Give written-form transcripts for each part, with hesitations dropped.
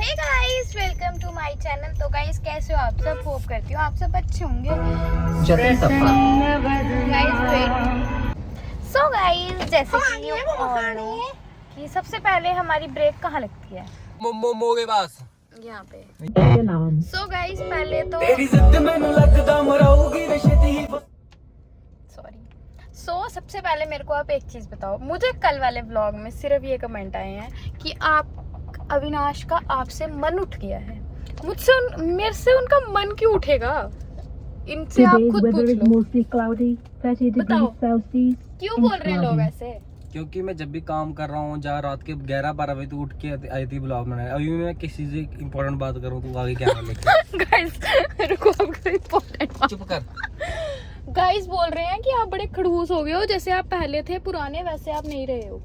Hey guys, welcome to my channel. तो guys कैसे हो आप सब? होप करती हूँ आप सब अच्छे होंगे। सो गाइस जैसे कि सबसे पहले हमारी ब्रेक कहाँ लगती है? मोमो के पास यहाँ पे। सो गाइस पहले तो सबसे पहले मेरे को आप एक चीज बताओ। मुझे कल वाले व्लॉग में सिर्फ ये कमेंट आए हैं कि आप अविनाश का आपसे मन उठ गया है। मेरे से उनका मन क्यों उठेगा? इनसे आप खुद पूछ लो। बताओ क्यों बोल रहे हैं लोग ऐसे? क्योंकि मैं जब भी काम कर रहा हूँ जहाँ रात के 11-12 बजे तू उठ के आई थी ब्लॉग बनाने। अभी मैं किसी से इम्पोर्टेंट बात करूँ तो आगे क्या लेके गाइस रुको, इम्पोर्टेंट चुप कर। गाइस बोल रहे हैं कि आप बड़े खड़ूस हो गए हो, जैसे आप पहले थे पुराने वैसे आप नहीं रहे हो।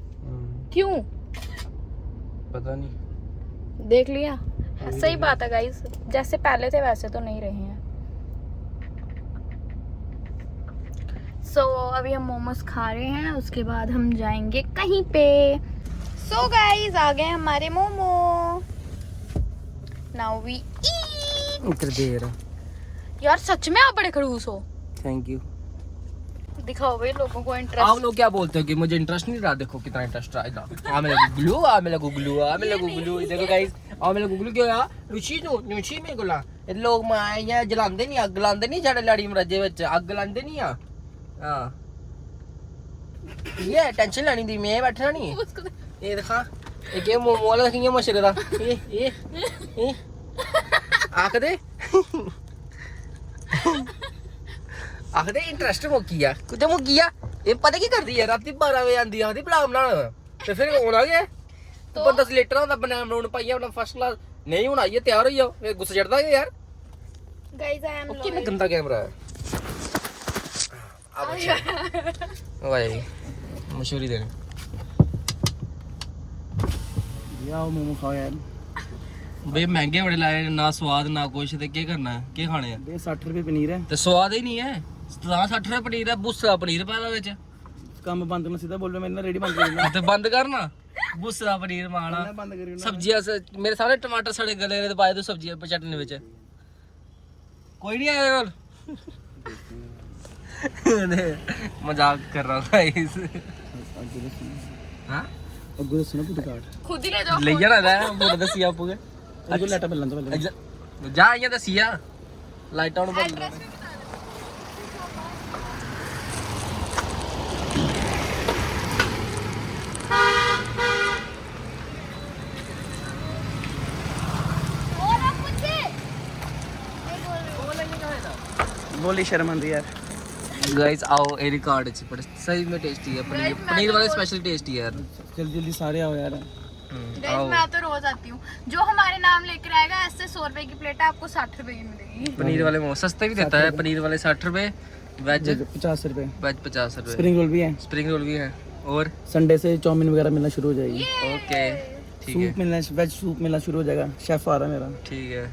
क्यों? पता नहीं, देख लिया। सही बात है गाइस, जैसे पहले थे वैसे तो नहीं रहे हैं। अभी हम मोमोज खा रहे हैं, उसके बाद हम जाएंगे कहीं पे। गाइस आ गए हमारे मोमो। Now we eat. देर यार सच में आप बड़े खड़ूस हो। Thank you. दिखाओ भाई लोगों को आप इंटरेस्ट। लोग क्या बोलते हो कि मुझे इंटरेस्ट नहीं रहा? देखो कितना इंटरेस्ट रहा। आ मेरा गुगलू देखो गाइस, आ मेरा गुगलू क्यों आ रुचि में गुला लोग माया जलांदे नहीं, अग लांदे नहीं साडे लाड़ी मराजे विच अग लांदे नहीं आ। हां ये टेंशन लेनी दी, मैं बैठना नहीं। ये दिखा ये के मोमो वाला कियां मशरे दा ये आख दे आखदे इंटरेस्ट मुक्किया कुछ मुक्किया। ये पता की करदी है राती 12 बजे आंदी आखदी भला बनाना ते फिर होना के तो 10 लीटर होंदा बनाना पाइया अपना फर्स्ट क्लास नहीं होना। ये तैयार हो जाओ, फिर गुस्सा चढ़दा है यार। गाइस आई एम कितना गंदा कैमरा है। अब अच्छा भाई मशहूरी देने यार मोमो खाओ यार। बे महंगे बड़े लाए, ना स्वाद ना कुछ। ते क्या करना है, क्या खाने हैं? 60 रुपए पनीर है ते स्वाद ही नहीं है। 60 रुपए पनीर है, बुस्सा पनीर पाला विच। काम बंद करना, सीधा बोल रहा मैं रेडी बंद करना ते बंद करना। बुस्सा पनीर माना सब्जियां मेरे सारे टमाटर सड़े गले ने पाए तो सब्जियां चटनी विच कोई नहीं आया यार। मजाक कर रहा हूं गाइस। हां अगो सुनो पुट काट खुद ही ले जाओ, ले जाना है पूरा दसी आपको अगो लाइटा मिलन तो पहले जा आइए दसिया लाइटा नु बंद बोली शर्म आंदी यार। गाइस आओ ए रिकॉर्ड अच्छी पड़े, सही में टेस्टी है पनीर। पनीर वाले स्पेशल टेस्टी है यार। जल्दी सारे आओ यार। गाइस मैं तो रोज आती हूँ। जो हमारे नाम लेकर आएगा ऐसे 100 रुपए की प्लेट है, आपको 60 रुपए की मिलेगी। पनीर वाले मोमो सस्ते भी देता है। पनीर वाले 60 रुपए, वेज 50 रुपए, वेज 50 रुपए। स्प्रिंग रोल भी है, स्प्रिंग रोल भी है। और संडे से चाउमीन वगैरह मिलना शुरू हो जाएगी। ओके ठीक है। सूप मिलना, वेज सूप मिलना शुरू हो जाएगा। शेफ आ रहा है मेरा। ठीक है।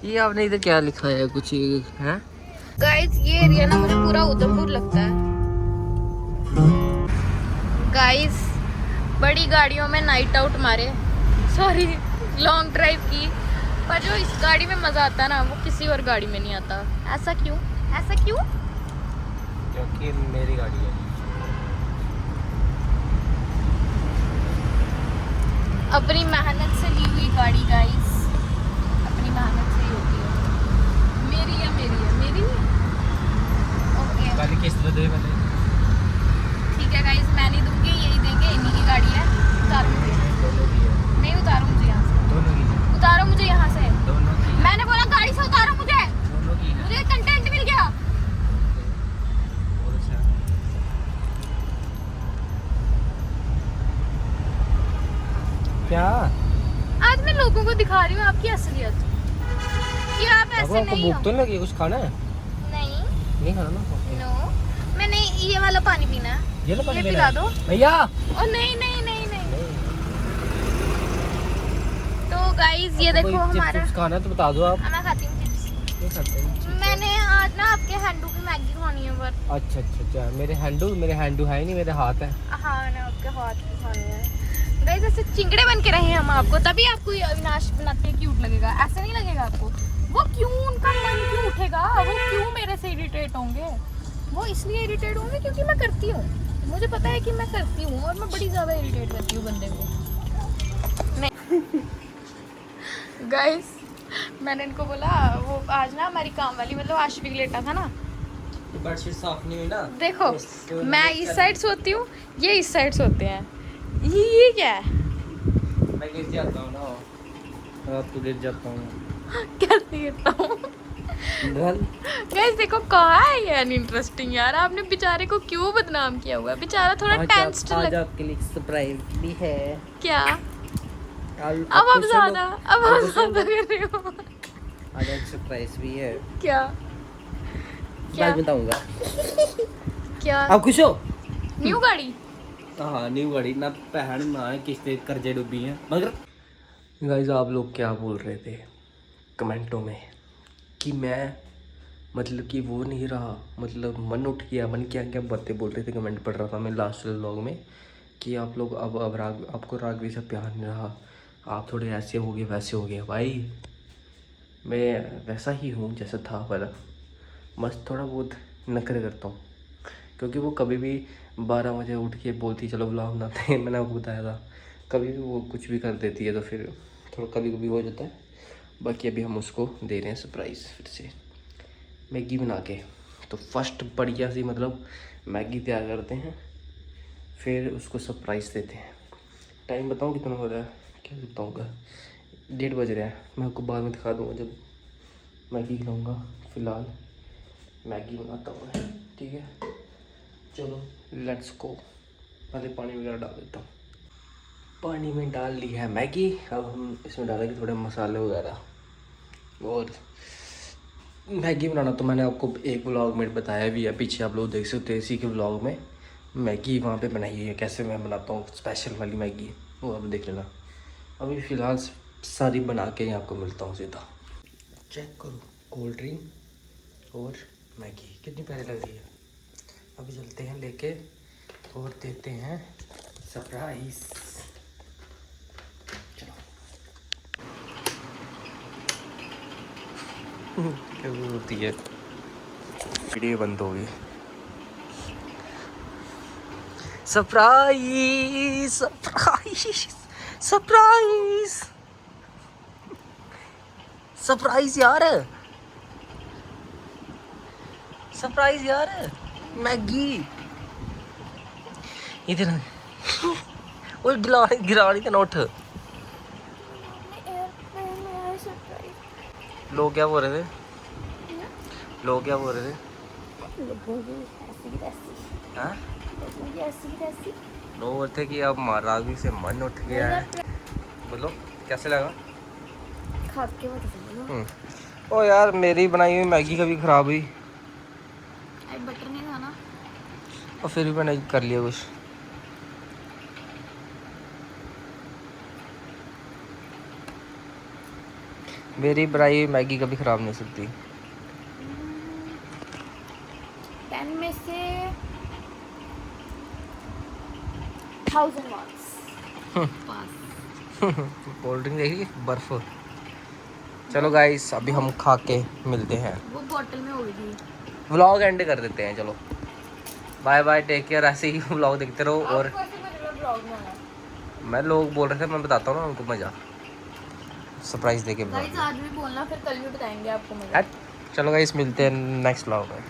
ये आपने इधर क्या लिखा है कुछ है? गाइस ये एरिया ना मुझे पूरा उधमपुर लगता है। गाइस बड़ी गाड़ियों में नाइट आउट मारे, सॉरी लॉन्ग ड्राइव की, पर जो इस गाड़ी में मजा आता है ना वो किसी और गाड़ी में नहीं आता। ऐसा क्यों? ऐसा क्यों? क्योंकि मेरी गाड़ी है। अपनी मेहनत से ली हुई गाड़ी गाइस, अपनी मेहनत से ही होती है। मेरी है ओके पहले किस्त दे पहले। ठीक है गाइस, मैं नहीं दूंगी, यही देंगे। इन्हीं की गाड़ी है। उतारो मुझे। नहीं उतारो मुझे यहाँ से। दोनों की। उतारो मुझे यहाँ से। दोनों की। मैंने बोला गाड़ी से उतारो मुझे। दोनों की। मुझे कंटेंट मिल गया। बहुत अच्छा। क्या आज मैं लोगों को दिखा रही हूँ आपकी असलियत कि आप ऐसे नहीं हो। भूख तो लगी, कुछ खाना है? नहीं खाना ना। नो मैंने ये वाला पानी पीना है। ये पिला दो भैया। ओ नहीं नहीं नहीं नहीं। तो गाइस ये देखो हमारा खाना तो बता दो आप। मैं खाती हूँ चिप्स। मैंने आज ना आपके हैंडू की मैगी खानी है पर। अच्छा मेरे हैंडू है ही नहीं, मेरे हाथ है। हाँ मैंने आपके हाथ की खानी है। गाइस ऐसे चिंगड़े बन के रहे हम आपको, तभी आपको ये अविनाश बनाते क्यूट लगेगा, ऐसे नहीं लगेगा आपको। वो क्यों, उनका मन क्यों उठेगा, वो क्यों मेरे से इरिटेट होंगे? वो इसलिए इरिटेट होंगे क्योंकि मैं करती हूँ, मुझे पता है कि मैं करती हूँ और मैं बड़ी ज़्यादा इरिटेट करती हूँ बंदे को। गाइस मैंने इनको बोला, वो आज ना हमारी काम वाली मतलब आशिफ लेटा था ना, बेडशीट साफ नहीं हुई ना, देखो मैं इस साइड सोती हूँ, ये इस साइड सोते हैं, ये क्या है? मैं गिर जाता हूँ ना, रात को गिर जाता हूँ। कैसे गिरता हूँ? गाइस देखो कहाँ है ये अनइंटरेस्टिंग यार, आपने बेचारे को क्यों बदनाम किया हुआ है? बेचारा थोड़ा टेंस्ड आज आपके लिए सरप्राइज भी है। क्या? अब आप ज्यादा कर रहे हो। आज एक सरप्राइज भी है। क्या? बाद बताऊंगा। क्या? आप खुश हो? न्यू गाड़ी? हाँ न्यू गाड़ी ना, पहन ना किस्ते कर्जे डूबी हैं। मगर गाइस आप लोग क्या बोल रहे थे कमेंटों में कि मैं मतलब कि वो नहीं रहा, मतलब मन उठ गया, मन क्या क्या बातें बोल रहे थे। कमेंट पढ़ रहा था मैं लास्ट व्लॉग में कि आप लोग अब आपको राघवी से प्यार नहीं रहा, आप थोड़े ऐसे हो गए वैसे हो गए। भाई मैं वैसा ही हूँ जैसा था, पर मस्त थोड़ा बहुत नखरे करता हूँ, क्योंकि वो कभी भी 12 बजे उठ के बोलती चलो व्लॉग बनाते हैं। मैंने आपको बताया था, कभी भी वो कुछ भी कर देती है तो फिर थोड़ा कभी कभी हो जाता है। बाकी अभी हम उसको दे रहे हैं सरप्राइज़ फिर से मैगी बना के। तो फर्स्ट बढ़िया सी मतलब मैगी तैयार करते हैं, फिर उसको सरप्राइज़ देते हैं। टाइम बताऊँ कितना हो रहा है? क्या बताऊँगा, 1:30 बज रहा है। मैं आपको बाद में दिखा दूँगा जब मैगी खिलाऊँगा। फ़िलहाल मैगी बनाता हूँ मैं, ठीक है? चलो लेट्स गो। पहले पानी वगैरह डाल देता हूँ। पानी में डाल ली है मैगी, अब हम इसमें डालेंगे थोड़े मसाले वगैरह। और मैगी बनाना तो मैंने आपको एक व्लॉग में बताया भी है, पीछे आप लोग देख सकते हैं इसी के व्लॉग में। मैगी वहाँ पे बनाई है, कैसे मैं बनाता हूँ स्पेशल वाली मैगी, वो आप देख लेना। अभी फ़िलहाल सारी बना के ही आपको मिलता हूँ सीधा। चेक करो, कोल्ड ड्रिंक और मैगी कितनी प्यारी लग रही है। अभी चलते हैं लेके और देते हैं सरप्राइज। चलो क्या होती है, वीडियो बंद हो गई। सरप्राइज सरप्राइज सरप्राइज सरप्राइज यार, सरप्राइज यार, मैगी इधर और गिरानी तो नोट। लोग क्या बोल रहे थे, लोग क्या बोल रहे थे? हाँ लोग बोलते कि अब राघवी से मन उठ गया है। बोलो कैसे लगा? खा के बता। ओ यार मेरी बनाई हुई मैगी कभी खराब हुई? बटर नहीं था ना, और फिर भी मैंने कर लिया कुछ। मेरी बनाई हुई मैगी कभी ख़राब नहीं हो सकती। 10 में से 1000 मार्क्स पास। कोल्ड ड्रिंक देखिए, बर्फ। चलो गाइस अभी हम खा के मिलते हैं। वो बोतल में होगी थी। व्लॉग एंड कर देते हैं, चलो बाय बाय, टेक केयर। ऐसे ही व्लॉग देखते रहो। और मैं लोग बोल रहे थे, मैं बताता हूँ ना उनको मज़ा, सरप्राइज़ देके। आज भी बोलना, फिर कल भी बताएंगे आपको मजा। चलो गाइस मिलते हैं नेक्स्ट व्लॉग में।